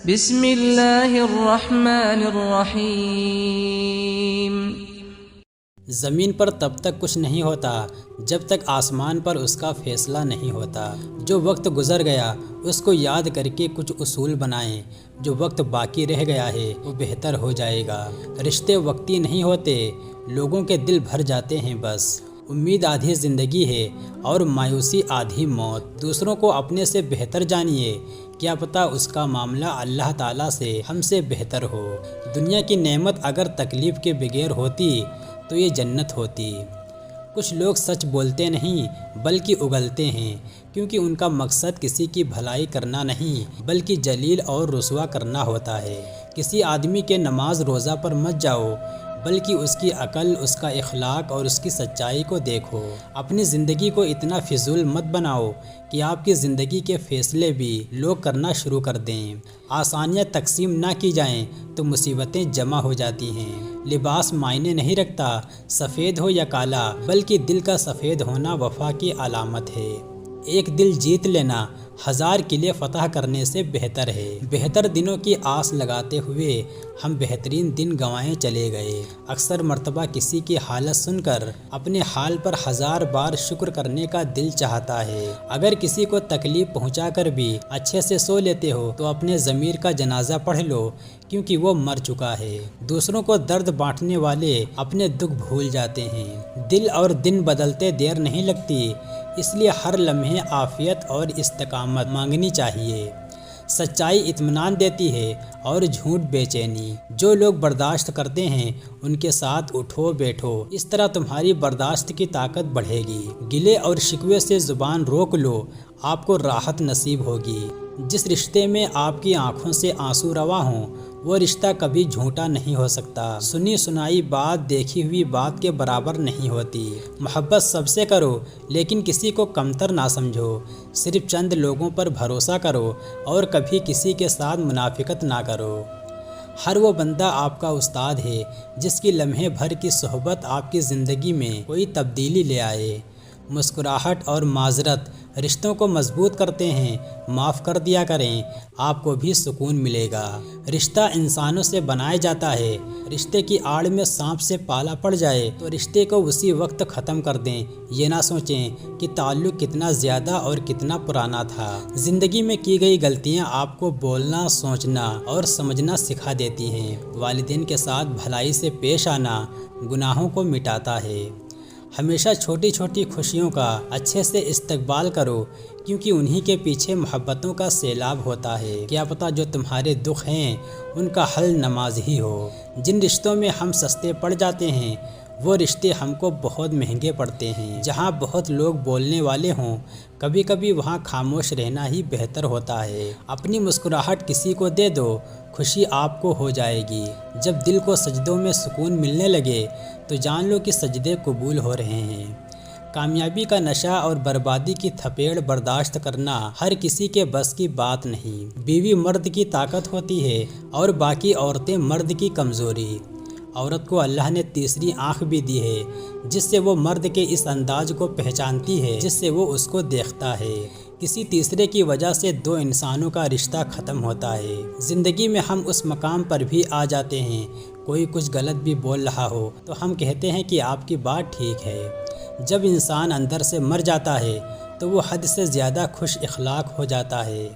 بسم اللہ الرحمن الرحیم۔ زمین پر تب تک کچھ نہیں ہوتا جب تک آسمان پر اس کا فیصلہ نہیں ہوتا۔ جو وقت گزر گیا اس کو یاد کر کے کچھ اصول بنائیں، جو وقت باقی رہ گیا ہے وہ بہتر ہو جائے گا۔ رشتے وقتی نہیں ہوتے، لوگوں کے دل بھر جاتے ہیں بس۔ امید آدھی زندگی ہے اور مایوسی آدھی موت۔ دوسروں کو اپنے سے بہتر جانیے، کیا پتہ اس کا معاملہ اللہ تعالیٰ سے ہم سے بہتر ہو۔ دنیا کی نعمت اگر تکلیف کے بغیر ہوتی تو یہ جنت ہوتی۔ کچھ لوگ سچ بولتے نہیں بلکہ اگلتے ہیں، کیونکہ ان کا مقصد کسی کی بھلائی کرنا نہیں بلکہ ذلیل اور رسوا کرنا ہوتا ہے۔ کسی آدمی کے نماز روزہ پر مت جاؤ، بلکہ اس کی عقل، اس کا اخلاق اور اس کی سچائی کو دیکھو۔ اپنی زندگی کو اتنا فضول مت بناؤ کہ آپ کی زندگی کے فیصلے بھی لوگ کرنا شروع کر دیں۔ آسانیاں تقسیم نہ کی جائیں تو مصیبتیں جمع ہو جاتی ہیں۔ لباس معنی نہیں رکھتا، سفید ہو یا کالا، بلکہ دل کا سفید ہونا وفا کی علامت ہے۔ ایک دل جیت لینا 1000 قلعے فتح کرنے سے بہتر ہے۔ بہتر دنوں کی آس لگاتے ہوئے ہم بہترین دن گنوائے چلے گئے۔ اکثر مرتبہ کسی کی حالت سن کر اپنے حال پر 1000 بار شکر کرنے کا دل چاہتا ہے۔ اگر کسی کو تکلیف پہنچا کر بھی اچھے سے سو لیتے ہو تو اپنے ضمیر کا جنازہ پڑھ لو، کیونکہ وہ مر چکا ہے۔ دوسروں کو درد بانٹنے والے اپنے دکھ بھول جاتے ہیں۔ دل اور دن بدلتے دیر نہیں لگتی، اس لیے ہر لمحے عافیت اور استقامت مانگنی چاہیے۔ سچائی اطمینان دیتی ہے اور جھوٹ بے چینی۔ جو لوگ برداشت کرتے ہیں ان کے ساتھ اٹھو بیٹھو، اس طرح تمہاری برداشت کی طاقت بڑھے گی۔ گلے اور شکوے سے زبان روک لو، آپ کو راحت نصیب ہوگی۔ جس رشتے میں آپ کی آنکھوں سے آنسو رواں ہوں وہ رشتہ کبھی جھوٹا نہیں ہو سکتا۔ سنی سنائی بات دیکھی ہوئی بات کے برابر نہیں ہوتی۔ محبت سب سے کرو لیکن کسی کو کمتر نہ سمجھو۔ صرف چند لوگوں پر بھروسہ کرو اور کبھی کسی کے ساتھ منافقت نہ کرو۔ ہر وہ بندہ آپ کا استاد ہے جس کی لمحے بھر کی صحبت آپ کی زندگی میں کوئی تبدیلی لے آئے۔ مسکراہٹ اور معذرت رشتوں کو مضبوط کرتے ہیں۔ معاف کر دیا کریں، آپ کو بھی سکون ملے گا۔ رشتہ انسانوں سے بنایا جاتا ہے۔ رشتے کی آڑ میں سانپ سے پالا پڑ جائے تو رشتے کو اسی وقت ختم کر دیں، یہ نہ سوچیں کہ تعلق کتنا زیادہ اور کتنا پرانا تھا۔ زندگی میں کی گئی غلطیاں آپ کو بولنا، سوچنا اور سمجھنا سکھا دیتی ہیں۔ والدین کے ساتھ بھلائی سے پیش آنا گناہوں کو مٹاتا ہے۔ ہمیشہ چھوٹی چھوٹی خوشیوں کا اچھے سے استقبال کرو، کیونکہ انہی کے پیچھے محبتوں کا سیلاب ہوتا ہے۔ کیا پتہ جو تمہارے دکھ ہیں ان کا حل نماز ہی ہو۔ جن رشتوں میں ہم سستے پڑ جاتے ہیں وہ رشتے ہم کو بہت مہنگے پڑتے ہیں۔ جہاں بہت لوگ بولنے والے ہوں کبھی کبھی وہاں خاموش رہنا ہی بہتر ہوتا ہے۔ اپنی مسکراہٹ کسی کو دے دو، خوشی آپ کو ہو جائے گی۔ جب دل کو سجدوں میں سکون ملنے لگے تو جان لو کہ سجدے قبول ہو رہے ہیں۔ کامیابی کا نشہ اور بربادی کی تھپیڑ برداشت کرنا ہر کسی کے بس کی بات نہیں۔ بیوی مرد کی طاقت ہوتی ہے اور باقی عورتیں مرد کی کمزوری۔ عورت کو اللہ نے تیسری آنکھ بھی دی ہے جس سے وہ مرد کے اس انداز کو پہچانتی ہے جس سے وہ اس کو دیکھتا ہے۔ کسی تیسرے کی وجہ سے 2 انسانوں کا رشتہ ختم ہوتا ہے۔ زندگی میں ہم اس مقام پر بھی آ جاتے ہیں، کوئی کچھ غلط بھی بول رہا ہو تو ہم کہتے ہیں کہ آپ کی بات ٹھیک ہے۔ جب انسان اندر سے مر جاتا ہے تو وہ حد سے زیادہ خوش اخلاق ہو جاتا ہے۔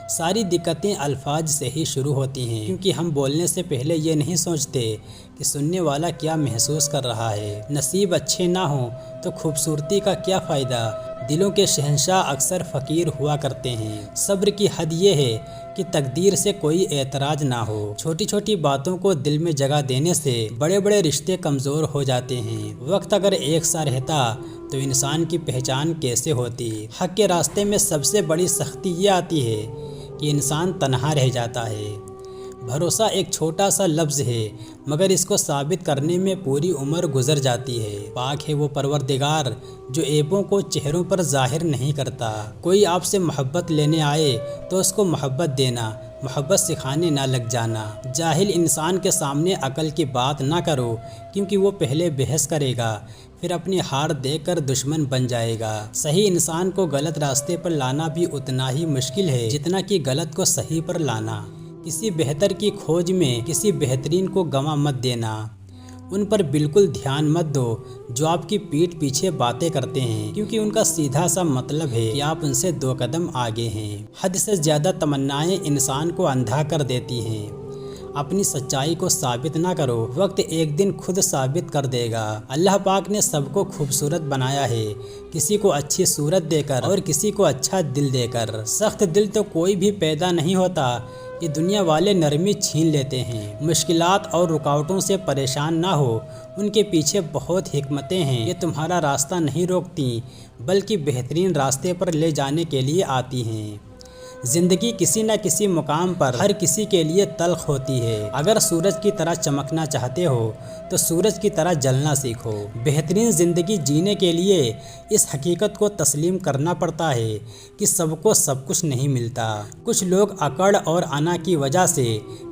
ساری دقتیں الفاظ سے ہی شروع ہوتی ہیں، کیونکہ ہم بولنے سے پہلے یہ نہیں سوچتے کہ سننے والا کیا محسوس کر رہا ہے۔ نصیب اچھے نہ ہوں تو خوبصورتی کا کیا فائدہ۔ دلوں کے شہنشاہ اکثر فقیر ہوا کرتے ہیں۔ صبر کی حد یہ ہے کہ تقدیر سے کوئی اعتراض نہ ہو۔ چھوٹی چھوٹی باتوں کو دل میں جگہ دینے سے بڑے بڑے رشتے کمزور ہو جاتے ہیں۔ وقت اگر ایک سا رہتا تو انسان کی پہچان کیسے ہوتی۔ حق کے راستے میں سب سے بڑی سختی یہ آتی ہے کہ انسان تنہا رہ جاتا ہے۔ بھروسہ ایک چھوٹا سا لفظ ہے مگر اس کو ثابت کرنے میں پوری عمر گزر جاتی ہے۔ پاک ہے وہ پروردگار جو عیبوں کو چہروں پر ظاہر نہیں کرتا۔ کوئی آپ سے محبت لینے آئے تو اس کو محبت دینا، محبت سکھانے نہ لگ جانا۔ جاہل انسان کے سامنے عقل کی بات نہ کرو، کیونکہ وہ پہلے بحث کرے گا پھر اپنی ہار دیکھ کر دشمن بن جائے گا۔ صحیح انسان کو غلط راستے پر لانا بھی اتنا ہی مشکل ہے جتنا کہ غلط کو صحیح پر لانا۔ کسی بہتر کی کھوج میں کسی بہترین کو گنوا مت دینا۔ ان پر بالکل دھیان مت دو جو آپ کی پیٹھ پیچھے باتیں کرتے ہیں، کیونکہ ان کا سیدھا سا مطلب ہے کہ آپ ان سے 2 قدم آگے ہیں۔ حد سے زیادہ تمنائیں انسان کو اندھا کر دیتی ہیں۔ اپنی سچائی کو ثابت نہ کرو، وقت ایک دن خود ثابت کر دے گا۔ اللہ پاک نے سب کو خوبصورت بنایا ہے، کسی کو اچھی صورت دے کر اور کسی کو اچھا دل دے کر۔ سخت دل تو کوئی بھی پیدا نہیں ہوتا، یہ دنیا والے نرمی چھین لیتے ہیں۔ مشکلات اور رکاوٹوں سے پریشان نہ ہو، ان کے پیچھے بہت حکمتیں ہیں۔ یہ تمہارا راستہ نہیں روکتی بلکہ بہترین راستے پر لے جانے کے لیے آتی ہیں۔ زندگی کسی نہ کسی مقام پر ہر کسی کے لیے تلخ ہوتی ہے۔ اگر سورج کی طرح چمکنا چاہتے ہو تو سورج کی طرح جلنا سیکھو۔ بہترین زندگی جینے کے لیے اس حقیقت کو تسلیم کرنا پڑتا ہے کہ سب کو سب کچھ نہیں ملتا۔ کچھ لوگ اکڑ اور انا کی وجہ سے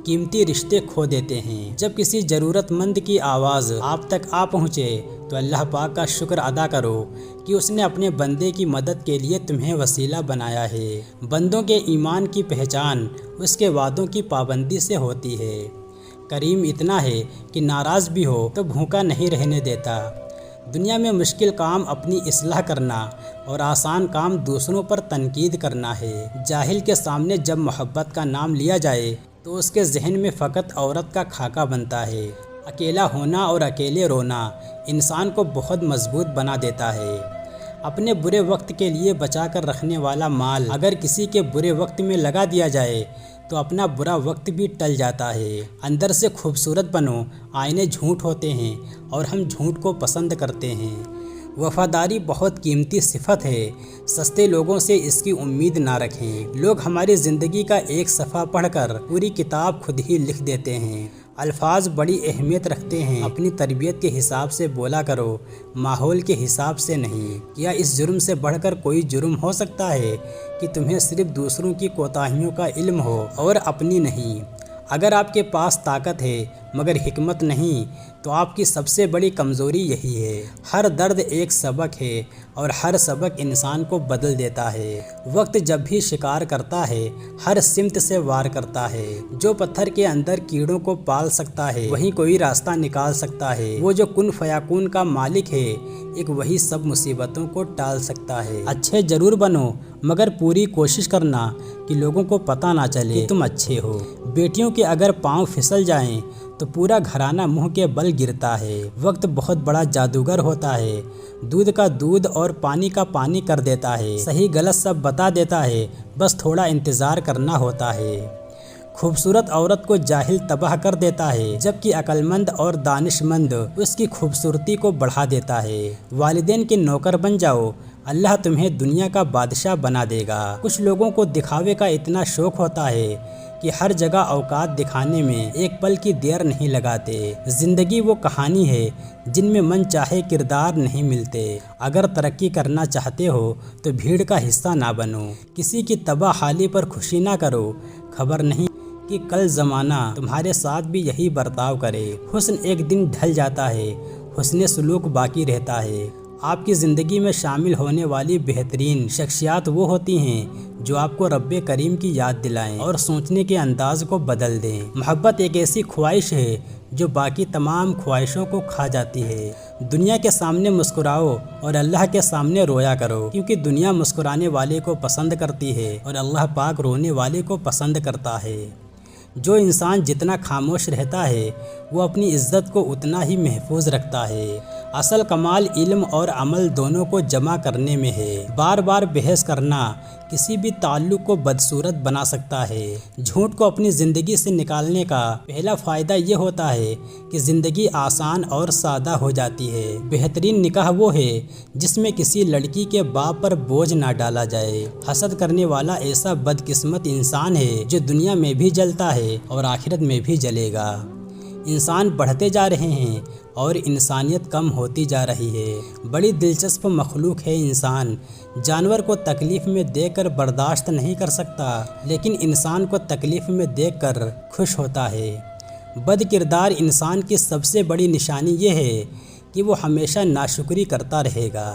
قیمتی رشتے کھو دیتے ہیں۔ جب کسی ضرورت مند کی آواز آپ تک آ پہنچے تو اللہ پاک کا شکر ادا کرو کہ اس نے اپنے بندے کی مدد کے لیے تمہیں وسیلہ بنایا ہے۔ بندوں کے ایمان کی پہچان اس کے وعدوں کی پابندی سے ہوتی ہے۔ کریم اتنا ہے کہ ناراض بھی ہو تو بھوکا نہیں رہنے دیتا۔ دنیا میں مشکل کام اپنی اصلاح کرنا اور آسان کام دوسروں پر تنقید کرنا ہے۔ جاہل کے سامنے جب محبت کا نام لیا جائے تو اس کے ذہن میں فقط عورت کا خاکہ بنتا ہے۔ اکیلا ہونا اور اکیلے رونا انسان کو بہت مضبوط بنا دیتا ہے۔ اپنے برے وقت کے لیے بچا کر رکھنے والا مال اگر کسی کے برے وقت میں لگا دیا جائے تو اپنا برا وقت بھی ٹل جاتا ہے۔ اندر سے خوبصورت بنو، آئینے جھوٹ ہوتے ہیں اور ہم جھوٹ کو پسند کرتے ہیں۔ وفاداری بہت قیمتی صفت ہے، سستے لوگوں سے اس کی امید نہ رکھیں۔ لوگ ہماری زندگی کا ایک صفحہ پڑھ کر پوری کتاب خود ہی لکھ دیتے ہیں۔ الفاظ بڑی اہمیت رکھتے ہیں، اپنی تربیت کے حساب سے بولا کرو، ماحول کے حساب سے نہیں۔ کیا اس جرم سے بڑھ کر کوئی جرم ہو سکتا ہے کہ تمہیں صرف دوسروں کی کوتاہیوں کا علم ہو اور اپنی نہیں؟ اگر آپ کے پاس طاقت ہے مگر حکمت نہیں تو آپ کی سب سے بڑی کمزوری یہی ہے۔ ہر درد ایک سبق ہے اور ہر سبق انسان کو بدل دیتا ہے۔ وقت جب بھی شکار کرتا ہے ہر سمت سے وار کرتا ہے۔ جو پتھر کے اندر کیڑوں کو پال سکتا ہے وہیں کوئی راستہ نکال سکتا ہے۔ وہ جو کن فیکون کا مالک ہے ایک وہی سب مصیبتوں کو ٹال سکتا ہے۔ اچھے ضرور بنو مگر پوری کوشش کرنا کہ لوگوں کو پتہ نہ چلے کہ تم اچھے ہو۔ بیٹیوں کے اگر پاؤں پھسل جائیں تو پورا گھرانہ منہ کے بل گرتا ہے۔ وقت بہت بڑا جادوگر ہوتا ہے، دودھ کا دودھ اور پانی کا پانی کر دیتا ہے، صحیح غلط سب بتا دیتا ہے، بس تھوڑا انتظار کرنا ہوتا ہے۔ خوبصورت عورت کو جاہل تباہ کر دیتا ہے جبکہ عقل مند اور دانش مند اس کی خوبصورتی کو بڑھا دیتا ہے۔ والدین کے نوکر بن جاؤ، اللہ تمہیں دنیا کا بادشاہ بنا دے گا۔ کچھ لوگوں کو دکھاوے کا اتنا شوق ہوتا ہے کہ ہر جگہ اوقات دکھانے میں ایک پل کی دیر نہیں لگاتے۔ زندگی وہ کہانی ہے جن میں من چاہے کردار نہیں ملتے۔ اگر ترقی کرنا چاہتے ہو تو بھیڑ کا حصہ نہ بنو، کسی کی تباہ حالی پر خوشی نہ کرو، خبر نہیں کہ کل زمانہ تمہارے ساتھ بھی یہی برتاؤ کرے۔ حسن ایک دن ڈھل جاتا ہے، حسن سلوک باقی رہتا ہے۔ آپ کی زندگی میں شامل ہونے والی بہترین شخصیات وہ ہوتی ہیں جو آپ کو رب کریم کی یاد دلائیں اور سوچنے کے انداز کو بدل دیں۔ محبت ایک ایسی خواہش ہے جو باقی تمام خواہشوں کو کھا جاتی ہے۔ دنیا کے سامنے مسکراؤ اور اللہ کے سامنے رویا کرو، کیونکہ دنیا مسکرانے والے کو پسند کرتی ہے اور اللہ پاک رونے والے کو پسند کرتا ہے۔ جو انسان جتنا خاموش رہتا ہے وہ اپنی عزت کو اتنا ہی محفوظ رکھتا ہے۔ اصل کمال علم اور عمل دونوں کو جمع کرنے میں ہے۔ بار بار بحث کرنا کسی بھی تعلق کو بدصورت بنا سکتا ہے۔ جھوٹ کو اپنی زندگی سے نکالنے کا پہلا فائدہ یہ ہوتا ہے کہ زندگی آسان اور سادہ ہو جاتی ہے۔ بہترین نکاح وہ ہے جس میں کسی لڑکی کے باپ پر بوجھ نہ ڈالا جائے۔ حسد کرنے والا ایسا بدقسمت انسان ہے جو دنیا میں بھی جلتا ہے اور آخرت میں بھی جلے گا۔ انسان بڑھتے جا رہے ہیں اور انسانیت کم ہوتی جا رہی ہے۔ بڑی دلچسپ مخلوق ہے انسان۔ جانور کو تکلیف میں دیکھ کر برداشت نہیں کر سکتا لیکن انسان کو تکلیف میں دیکھ کر خوش ہوتا ہے۔ بد کردار انسان کی سب سے بڑی نشانی یہ ہے کہ وہ ہمیشہ ناشکری کرتا رہے گا۔